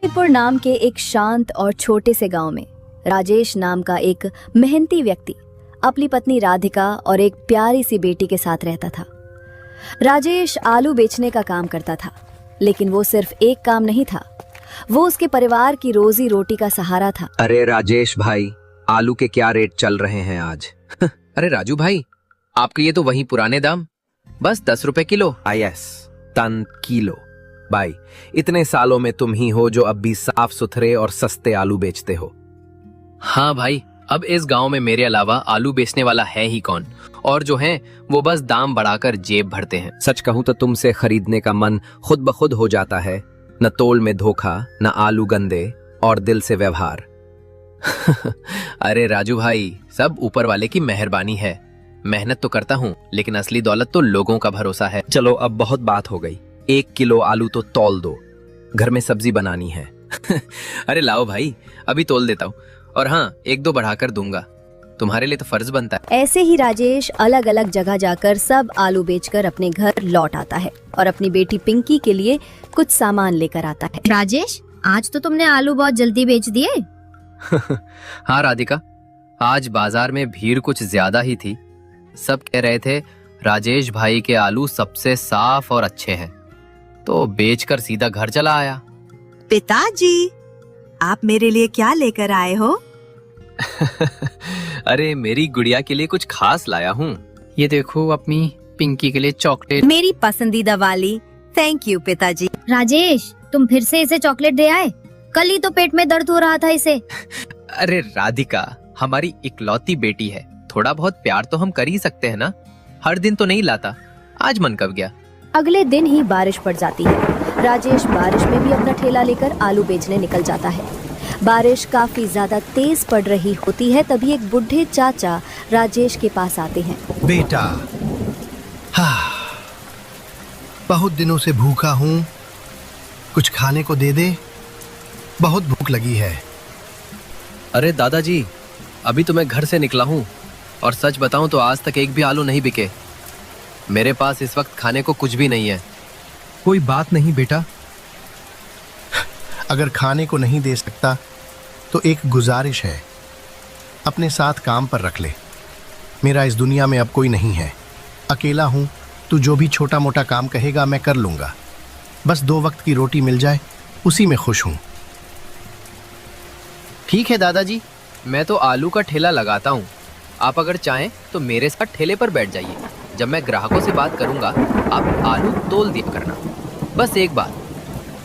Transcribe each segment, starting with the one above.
जयपुर नाम के एक शांत और छोटे से गांव में राजेश नाम का एक मेहनती व्यक्ति अपनी पत्नी राधिका और एक प्यारी सी बेटी के साथ रहता था। राजेश आलू बेचने का काम करता था, लेकिन वो सिर्फ एक काम नहीं था, वो उसके परिवार की रोजी रोटी का सहारा था। अरे राजेश भाई, आलू के क्या रेट चल रहे हैं आज? अरे राजू भाई, आपके ये तो वही पुराने दाम, बस 10 रुपए किलो। Yes, ton kilo. भाई, इतने सालों में तुम ही हो जो अब भी साफ सुथरे और सस्ते आलू बेचते हो। हाँ भाई, अब इस गांव में मेरे अलावा आलू बेचने वाला है ही कौन, और जो हैं वो बस दाम बढ़ाकर जेब भरते हैं। सच कहूं तो तुमसे खरीदने का मन खुद ब खुद हो जाता है। न तोल में धोखा, न आलू गंदे, और दिल से व्यवहार। अरे राजू भाई, सब ऊपर वाले की मेहरबानी है। मेहनत तो करता हूँ, लेकिन असली दौलत तो लोगों का भरोसा है। चलो अब बहुत बात हो गई, 1 किलो आलू तो तौल दो, घर में सब्जी बनानी है। अरे लाओ भाई, अभी तोल देता हूँ, और हाँ, 1-2 बढ़ाकर दूंगा, तुम्हारे लिए तो फर्ज बनता है। ऐसे ही राजेश अलग अलग जगह जाकर सब आलू बेचकर अपने घर लौट आता है और अपनी बेटी पिंकी के लिए कुछ सामान लेकर आता है। राजेश, आज तो तुमने आलू बहुत जल्दी बेच दिए। हाँ राधिका, आज बाजार में भीड़ कुछ ज्यादा ही थी। सब कह रहे थे राजेश भाई के आलू सबसे साफ और अच्छे हैं, तो बेचकर सीधा घर चला आया। पिताजी, आप मेरे लिए क्या लेकर आए हो? अरे मेरी गुड़िया के लिए कुछ खास लाया हूँ। ये देखो, अपनी पिंकी के लिए चॉकलेट। मेरी पसंदीदा वाली। थैंक यू पिताजी। राजेश, तुम फिर से इसे चॉकलेट दे आए? कल ही तो पेट में दर्द हो रहा था इसे। अरे राधिका, हमारी इकलौती बेटी है, थोड़ा बहुत प्यार तो हम कर ही सकते हैं ना। हर दिन तो नहीं लाता, आज मन कब गया। अगले दिन ही बारिश पड़ जाती है। राजेश बारिश में भी अपना ठेला लेकर आलू बेचने निकल जाता है। बारिश काफी ज्यादा तेज पड़ रही होती है, तभी एक बुढ़े चाचा राजेश के पास आते हैं। बेटा, बहुत दिनों से भूखा हूँ, कुछ खाने को दे दे, बहुत भूख लगी है। अरे दादाजी, अभी तो मैं घर से निकला हूँ, और सच बताऊं तो आज तक एक भी आलू नहीं बिके। मेरे पास इस वक्त खाने को कुछ भी नहीं है। कोई बात नहीं बेटा, अगर खाने को नहीं दे सकता तो एक गुजारिश है, अपने साथ काम पर रख ले। मेरा इस दुनिया में अब कोई नहीं है, अकेला हूँ। तू जो भी छोटा मोटा काम कहेगा मैं कर लूँगा, बस 2 वक्त की रोटी मिल जाए, उसी में खुश हूँ। ठीक है दादाजी, मैं तो आलू का ठेला लगाता हूँ। आप अगर चाहें तो मेरे साथ ठेले पर बैठ जाइए। जब मैं ग्राहकों से बात करूंगा, आप आलू तोल दिया करना। बस एक बात,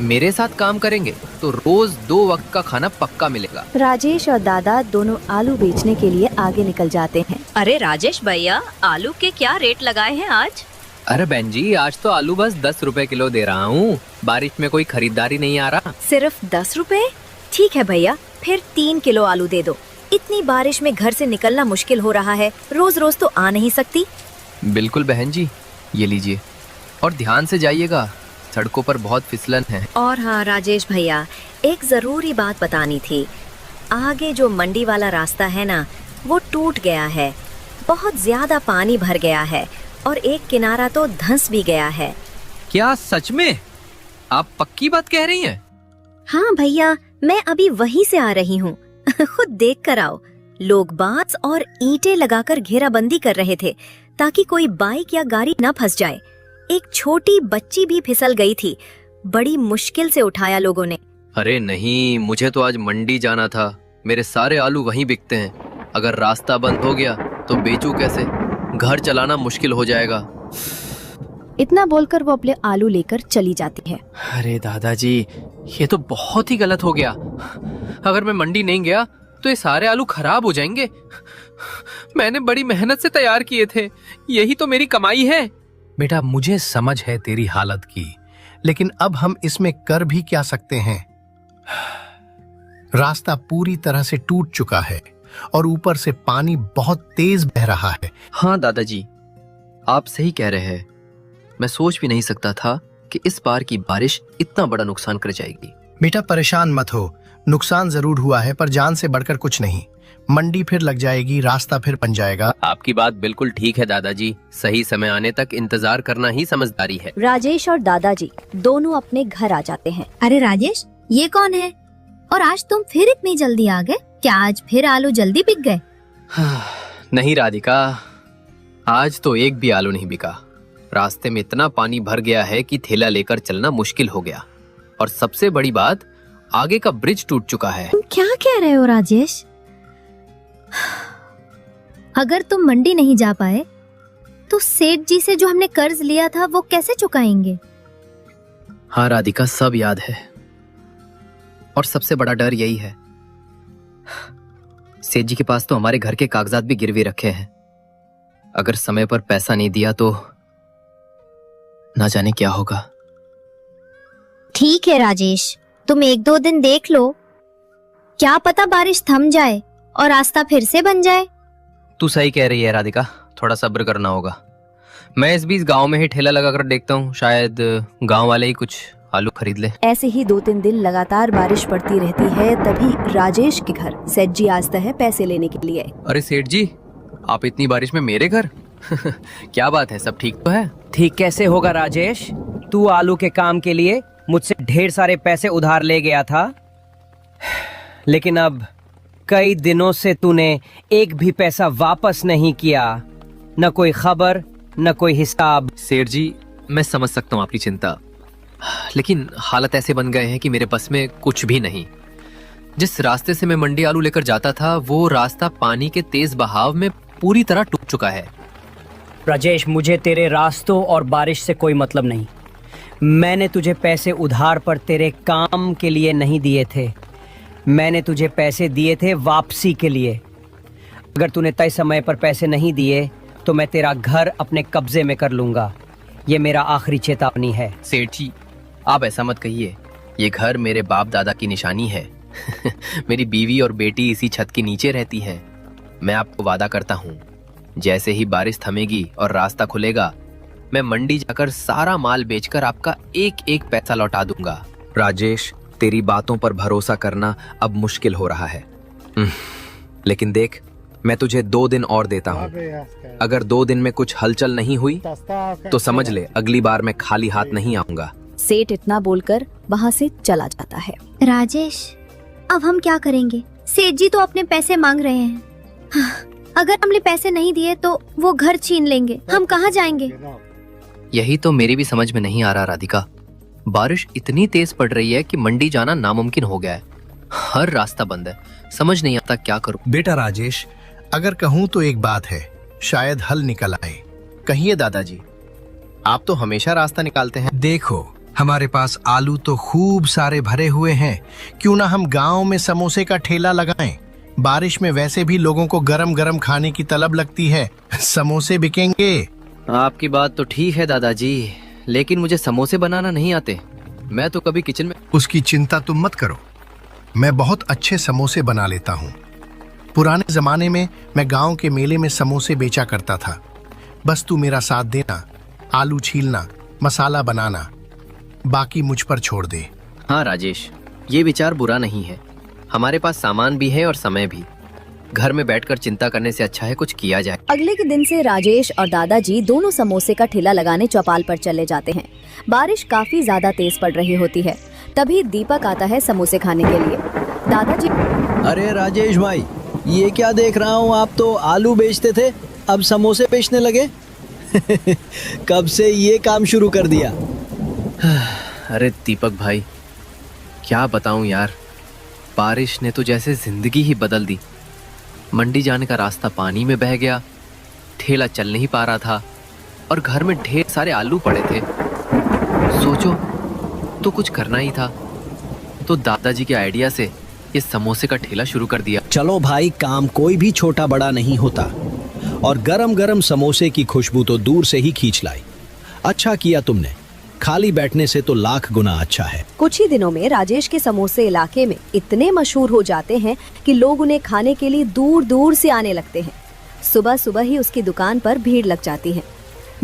मेरे साथ काम करेंगे तो रोज 2 वक्त का खाना पक्का मिलेगा। राजेश और दादा दोनों आलू बेचने के लिए आगे निकल जाते हैं। अरे राजेश भैया, आलू के क्या रेट लगाए हैं आज? अरे बहन जी, आज तो आलू बस 10 रुपए किलो दे रहा हूँ। बारिश में कोई खरीदारी नहीं आ रहा। सिर्फ 10 रुपए? ठीक है भैया, फिर 3 किलो आलू दे दो। इतनी बारिश में घर से निकलना मुश्किल हो रहा है, रोज रोज तो आ नहीं सकती। बिल्कुल बहन जी, ये लीजिए, और ध्यान से जाइएगा, सड़कों पर बहुत फिसलन है। और हाँ राजेश भैया, एक जरूरी बात बतानी थी। आगे जो मंडी वाला रास्ता है ना, वो टूट गया है, बहुत ज्यादा पानी भर गया है, और एक किनारा तो धंस भी गया है। क्या सच में? आप पक्की बात कह रही हैं? हाँ भैया, मैं अभी वहीं से आ रही हूँ। खुद देख कर आओ। लोग बांस और ईंटें लगाकर घेराबंदी कर रहे थे, ताकि कोई बाइक या गाड़ी न फंस जाए। एक छोटी बच्ची भी फिसल गई थी, बड़ी मुश्किल से उठाया लोगों ने। अरे नहीं, मुझे तो आज मंडी जाना था। मेरे सारे आलू वहीं बिकते हैं। अगर रास्ता बंद हो गया तो बेचूं कैसे? घर चलाना मुश्किल हो जाएगा। इतना बोलकर वो अपने आलू लेकर चली जाती है। अरे दादाजी, ये तो बहुत ही गलत हो गया। अगर मैं मंडी नहीं गया तो ये सारे आलू खराब हो जाएंगे। मैंने बड़ी मेहनत से तैयार किए थे, यही तो मेरी कमाई है। बेटा, मुझे समझ है तेरी हालत की, लेकिन अब हम इसमें कर भी क्या सकते हैं? रास्ता पूरी तरह से टूट चुका है और ऊपर से पानी बहुत तेज बह रहा है। हाँ दादाजी, आप सही कह रहे हैं। मैं सोच भी नहीं सकता था कि इस बार की बारिश इतना बड़ा नुकसान कर जाएगी। बेटा परेशान मत हो, नुकसान जरूर हुआ है पर जान से बढ़कर कुछ नहीं। मंडी फिर लग जाएगी, रास्ता फिर बन जाएगा। आपकी बात बिल्कुल ठीक है दादाजी, सही समय आने तक इंतजार करना ही समझदारी है। राजेश और दादाजी दोनों अपने घर आ जाते हैं। अरे राजेश, ये कौन है? और आज तुम फिर इतनी जल्दी आ गए? क्या आज फिर आलू जल्दी बिक गए? नहीं राधिका, आज तो एक भी आलू नहीं बिका। रास्ते में इतना पानी भर गया है कि ठेला लेकर चलना मुश्किल हो गया। और सबसे बड़ी बात, आगे का ब्रिज टूट चुका है। तुम क्या कह रहे हो राजेश? अगर तुम मंडी नहीं जा पाए तो सेठ जी से जो हमने कर्ज लिया था वो कैसे चुकाएंगे? हाँ राधिका, सब याद है। और सबसे बड़ा डर यही है, सेठ जी के पास तो हमारे घर के कागजात भी गिरवी रखे हैं। अगर समय पर पैसा नहीं दिया तो ना जाने क्या होगा। ठीक है राजेश, तुम 1-2 दिन देख लो, क्या पता बारिश थम जाए और रास्ता फिर से बन जाए। तू सही कह रही है राधिका, थोड़ा सब्र करना होगा। मैं इस बीच गांव में ही ठेला लगाकर देखता हूँ, शायद गांव वाले ही कुछ आलू खरीद ले। ऐसे ही 2-3 दिन लगातार बारिश पड़ती रहती है। तभी राजेश के घर सेठ जी आता है पैसे लेने के लिए। अरे सेठ जी, आप इतनी बारिश में मेरे घर? क्या बात है, सब ठीक तो है? ठीक कैसे होगा राजेश? तू आलू के काम के लिए मुझसे ढेर सारे पैसे उधार ले गया था, लेकिन अब कई दिनों से तूने एक भी पैसा वापस नहीं किया। न कोई खबर, न कोई हिसाब। सेठ जी, मैं समझ सकता हूँ आपकी चिंता, लेकिन हालत ऐसे बन गए हैं कि मेरे बस में कुछ भी नहीं। जिस रास्ते से मैं मंडी आलू लेकर जाता था, वो रास्ता पानी के तेज बहाव में पूरी तरह टूट चुका है। राजेश, मुझे तेरे रास्तों और बारिश से कोई मतलब नहीं। मैंने तुझे पैसे उधार पर तेरे काम के लिए नहीं दिए थे, मैंने तुझे पैसे दिए थे वापसी के लिए। अगर तूने तय समय पर पैसे नहीं दिए तो मैं तेरा घर अपने कब्जे में कर लूंगा। ये मेरा आखिरी चेतावनी है। सेठ जी, आप ऐसा मत कहिए, ये घर मेरे बाप दादा की निशानी है। मेरी बीवी और बेटी इसी छत के नीचे रहती है। मैं आपको वादा करता हूँ, जैसे ही बारिश थमेगी और रास्ता खुलेगा, मैं मंडी जाकर सारा माल बेचकर आपका एक एक पैसा लौटा दूंगा। राजेश, तेरी बातों पर भरोसा करना अब मुश्किल हो रहा है। लेकिन देख, मैं तुझे 2 दिन और देता हूँ। अगर 2 दिन में कुछ हलचल नहीं हुई तो समझ ले, अगली बार मैं खाली हाथ नहीं आऊंगा। सेठ इतना बोलकर वहाँ से चला जाता है। राजेश, अब हम क्या करेंगे? सेठ जी तो अपने पैसे मांग रहे हैं। अगर हमने पैसे नहीं दिए तो वो घर छीन लेंगे, हम कहाँ जाएंगे? यही तो मेरी भी समझ में नहीं आ रहा राधिका। बारिश इतनी तेज पड़ रही है कि मंडी जाना नामुमकिन हो गया है। हर रास्ता बंद है, समझ नहीं आता क्या करूं। बेटा राजेश, अगर कहूँ तो एक बात है, शायद हल निकल आए। कहिए दादाजी, आप तो हमेशा रास्ता निकालते हैं। देखो, हमारे पास आलू तो खूब सारे भरे हुए हैं, क्यों ना हम गांव में समोसे का ठेला लगाएं। बारिश में वैसे भी लोगों को गरम गरम खाने की तलब लगती है, समोसे बिकेंगे। आपकी बात तो ठीक है दादाजी, लेकिन मुझे समोसे बनाना नहीं आते। मैं तो कभी किचन में। उसकी चिंता तुम मत करो, मैं बहुत अच्छे समोसे बना लेता हूँ। पुराने जमाने में मैं गांव के मेले में समोसे बेचा करता था। बस तू मेरा साथ देना, आलू छीलना, मसाला बनाना, बाकी मुझ पर छोड़ दे। हाँ राजेश, ये विचार बुरा नहीं है। हमारे पास सामान भी है और समय भी। घर में बैठकर चिंता करने से अच्छा है कुछ किया जाए। अगले के दिन से राजेश और दादाजी दोनों समोसे का ठेला लगाने चौपाल पर चले जाते हैं। बारिश काफी ज्यादा तेज पड़ रही होती है। तभी दीपक आता है समोसे खाने के लिए। दादाजी, अरे राजेश भाई, ये क्या देख रहा हूँ? आप तो आलू बेचते थे, अब समोसे बेचने लगे? कब से ये काम शुरू कर दिया? अरे दीपक भाई, क्या बताऊं यार, बारिश ने तो जैसे जिंदगी ही बदल दी। मंडी जाने का रास्ता पानी में बह गया, ठेला चल नहीं पा रहा था और घर में ढेर सारे आलू पड़े थे। सोचो, तो कुछ करना ही था, तो दादाजी के आइडिया से ये समोसे का ठेला शुरू कर दिया। चलो भाई, काम कोई भी छोटा बड़ा नहीं होता, और गरम गरम समोसे की खुशबू तो दूर से ही खींच लाई। अच्छा किया तुमने, खाली बैठने से तो लाख गुना अच्छा है। कुछ ही दिनों में राजेश के समोसे इलाके में इतने मशहूर हो जाते हैं कि लोग उन्हें खाने के लिए दूर दूर से आने लगते हैं। सुबह सुबह ही उसकी दुकान पर भीड़ लग जाती है।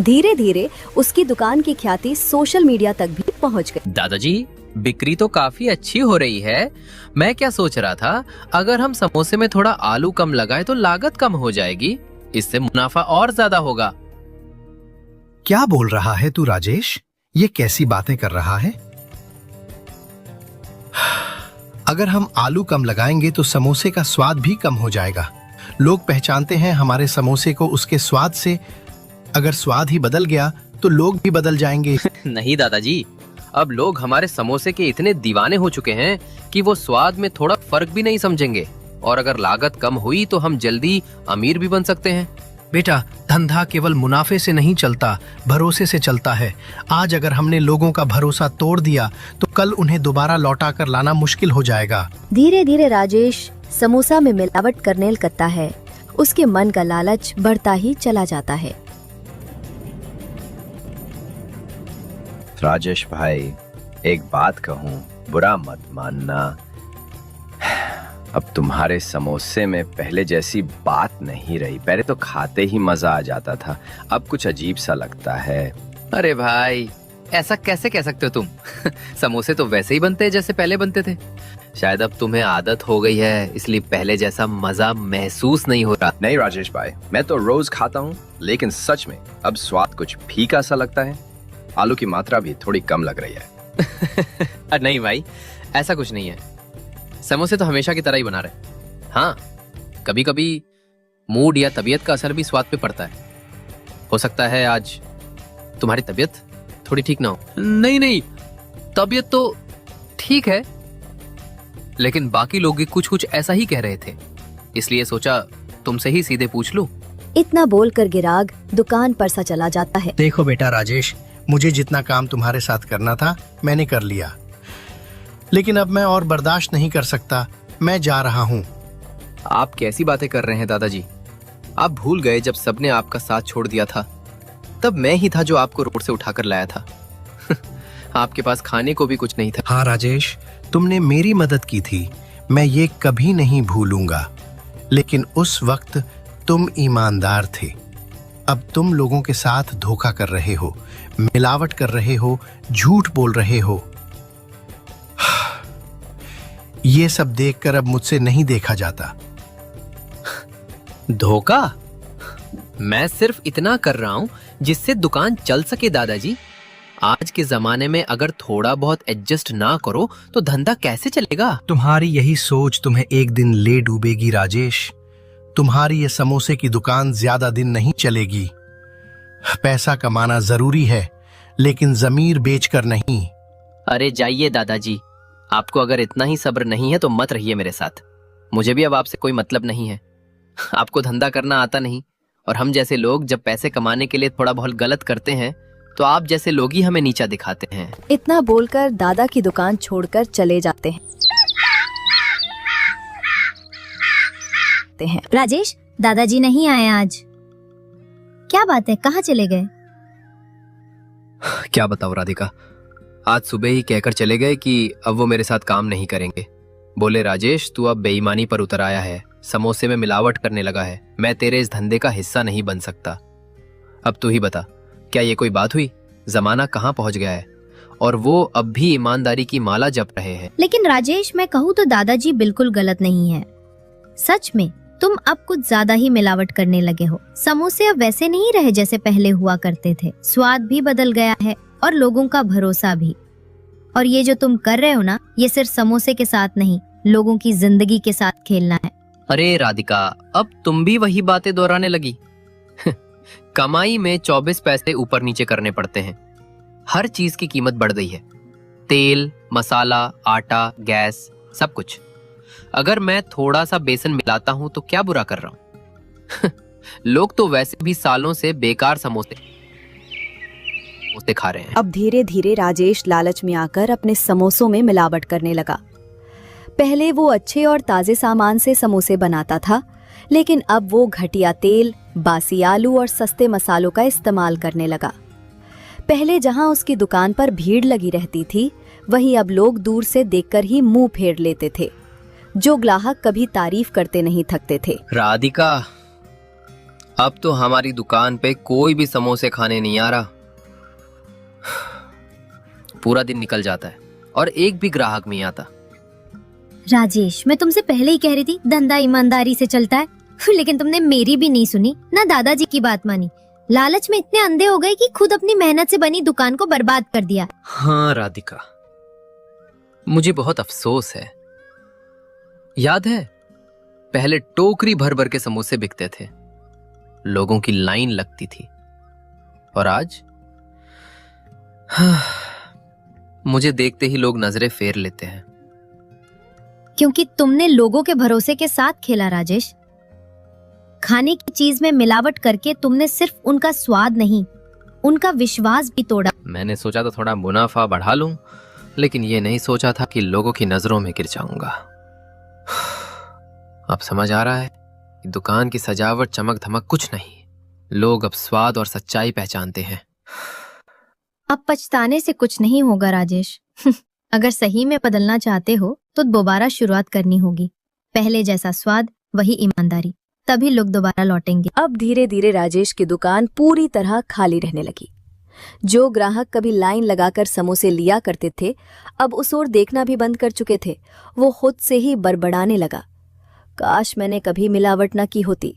धीरे धीरे उसकी दुकान की ख्याति सोशल मीडिया तक भी पहुंच गई। दादाजी, बिक्री तो काफी अच्छी हो रही है। मैं क्या सोच रहा था, अगर हम समोसे में थोड़ा आलू कम लगाए तो लागत कम हो जाएगी, इससे मुनाफा और ज्यादा होगा। क्या बोल रहा है तू राजेश? ये कैसी बातें कर रहा है? अगर हम आलू कम लगाएंगे तो समोसे का स्वाद भी कम हो जाएगा। लोग पहचानते हैं हमारे समोसे को उसके स्वाद से। अगर स्वाद ही बदल गया तो लोग भी बदल जाएंगे। नहीं दादाजी, अब लोग हमारे समोसे के इतने दीवाने हो चुके हैं कि वो स्वाद में थोड़ा फर्क भी नहीं समझेंगे। और अगर लागत कम हुई तो हम जल्दी अमीर भी बन सकते हैं। बेटा, धंधा केवल मुनाफे से नहीं चलता, भरोसे से चलता है। आज अगर हमने लोगों का भरोसा तोड़ दिया तो कल उन्हें दोबारा लौटा कर लाना मुश्किल हो जाएगा। धीरे धीरे राजेश समोसा में मिलावट करने लगता है। उसके मन का लालच बढ़ता ही चला जाता है। राजेश भाई, एक बात कहूँ, बुरा मत मानना। अब तुम्हारे समोसे में पहले जैसी बात नहीं रही। पहले तो खाते ही मजा आ जाता था, अब कुछ अजीब सा लगता है। अरे भाई, ऐसा कैसे कह सकते हो तुम? समोसे तो वैसे ही बनते हैं जैसे पहले बनते थे। शायद अब तुम्हें आदत हो गई है, इसलिए पहले जैसा मजा महसूस नहीं हो रहा। नहीं राजेश भाई, मैं तो रोज खाता हूँ, लेकिन सच में अब स्वाद कुछ फीका सा लगता है। आलू की मात्रा भी थोड़ी कम लग रही है। नहीं भाई, ऐसा कुछ नहीं है। समोसे तो हमेशा की तरह ही बना रहे। हाँ, कभी कभी मूड या तबीयत का असर भी स्वाद पे पड़ता है। हो सकता है आज तुम्हारी तबीयत थोड़ी ठीक ना हो। नहीं, तबीयत तो ठीक है, लेकिन बाकी लोग भी कुछ कुछ ऐसा ही कह रहे थे, इसलिए सोचा तुमसे ही सीधे पूछ लूं। इतना बोलकर गिराग दुकान पर सा चला जाता है। देखो बेटा राजेश, मुझे जितना काम तुम्हारे साथ करना था मैंने कर लिया, लेकिन अब मैं और बर्दाश्त नहीं कर सकता। मैं जा रहा हूँ। आप कैसी बातें कर रहे हैं दादाजी? आप भूल गए जब सबने आपका साथ छोड़ दिया था, तब मैं ही था जो आपको रोड से उठाकर लाया था। आपके पास खाने को भी कुछ नहीं था। हाँ राजेश, तुमने मेरी मदद की थी, मैं ये कभी नहीं भूलूंगा। लेकिन उस वक्त तुम ईमानदार थे। अब तुम लोगों के साथ धोखा कर रहे हो, मिलावट कर रहे हो, झूठ बोल रहे हो। ये सब देखकर अब मुझसे नहीं देखा जाता। धोखा? मैं सिर्फ इतना कर रहा हूं जिससे दुकान चल सके दादाजी। आज के जमाने में अगर थोड़ा बहुत एडजस्ट ना करो तो धंधा कैसे चलेगा? तुम्हारी यही सोच तुम्हें एक दिन ले डूबेगी राजेश। तुम्हारी ये समोसे की दुकान ज्यादा दिन नहीं चलेगी। पैसा कमाना जरूरी है, लेकिन जमीर बेचकर नहीं। अरे जाइए दादाजी, आपको अगर इतना ही सब्र नहीं है तो मत रहिए मेरे साथ। मुझे भी अब आपसे कोई मतलब नहीं है। आपको धंधा करना आता नहीं, और हम जैसे लोग जब पैसे कमाने के लिए थोड़ा बहुत गलत करते हैं तो आप जैसे लोग ही हमें नीचा दिखाते हैं। इतना बोलकर दादा की दुकान छोड़कर चले जाते हैं। राजेश, दादाजी नहीं आए आज। क्या बात है, कहाँ चले गए? क्या बताओ राधिका, आज सुबह ही कहकर चले गए कि अब वो मेरे साथ काम नहीं करेंगे। बोले राजेश, तू अब बेईमानी पर उतर आया है, समोसे में मिलावट करने लगा है, मैं तेरे इस धंधे का हिस्सा नहीं बन सकता। अब तू ही बता, क्या ये कोई बात हुई? जमाना कहाँ पहुंच गया है, और वो अब भी ईमानदारी की माला जप रहे हैं। लेकिन राजेश, मैं कहूँ तो दादाजी बिल्कुल गलत नहीं है। सच में तुम अब कुछ ज्यादा ही मिलावट करने लगे हो। समोसे अब वैसे नहीं रहे जैसे पहले हुआ करते थे। स्वाद भी बदल गया है और लोगों का भरोसा भी। और ये जो तुम कर रहे हो ना, ये सिर्फ समोसे के साथ नहीं, लोगों की जिंदगी के साथ खेलना है। अरे राधिका, अब तुम भी वही बातें दोहराने लगी। कमाई में 24 पैसे ऊपर नीचे करने पड़ते हैं। हर चीज की कीमत बढ़ गई है, तेल, मसाला, आटा, गैस, सब कुछ। अगर मैं थोड़ा सा बेसन मिलाता हूं तो क्या बुरा कर रहा हूं? लोग तो वैसे भी सालों से बेकार समोसे खा रहे हैं। अब धीरे धीरे राजेश लालच में आकर अपने समोसों में मिलावट करने लगा। पहले वो अच्छे और ताजे सामान से समोसे बनाता था, लेकिन अब वो घटिया तेल, बासी आलू और सस्ते मसालों का इस्तेमाल करने लगा। पहले जहां उसकी दुकान पर भीड़ लगी रहती थी, वहीं अब लोग दूर से देखकर ही मुंह फेर लेते थे। जो ग्राहक कभी तारीफ करते नहीं थकते थे। राधिका, अब तो हमारी दुकान पे कोई भी समोसे खाने नहीं आ रहा। पूरा दिन निकल जाता है और एक भी ग्राहक नहीं आता। राजेश, मैं तुमसे पहले ही कह रही थी धंधा ईमानदारी से चलता है, लेकिन तुमने मेरी भी नहीं सुनी, ना दादाजी की बात मानी। लालच में इतने अंधे हो गए कि खुद अपनी मेहनत से बनी दुकान को बर्बाद कर दिया। हाँ राधिका, मुझे बहुत अफसोस है। याद है, पहले टोकरी भर भर के समोसे बिकते थे, लोगों की लाइन लगती थी, और आज मुझे देखते ही लोग नजरें फेर लेते हैं। क्योंकि तुमने लोगों के भरोसे के साथ खेला राजेश। खाने की चीज में मिलावट करके तुमने सिर्फ उनका स्वाद नहीं, उनका विश्वास भी तोड़ा। मैंने सोचा तो थोड़ा मुनाफा बढ़ा लूं, लेकिन ये नहीं सोचा था कि लोगों की नजरों में गिर जाऊंगा। अब समझ आ रहा है कि दुकान की सजावट, चमक धमक कुछ नहीं, लोग अब स्वाद और सच्चाई पहचानते हैं। अब पछताने से कुछ नहीं होगा राजेश। अगर सही में बदलना चाहते हो तो दोबारा शुरुआत करनी होगी। पहले जैसा स्वाद, वही ईमानदारी, तभी लोग दोबारा लौटेंगे। अब धीरे धीरे राजेश की दुकान पूरी तरह खाली रहने लगी। जो ग्राहक कभी लाइन लगाकर समोसे लिया करते थे, अब उस ओर देखना भी बंद कर चुके थे। वो खुद से ही बड़बड़ाने लगा, काश मैंने कभी मिलावट न की होती।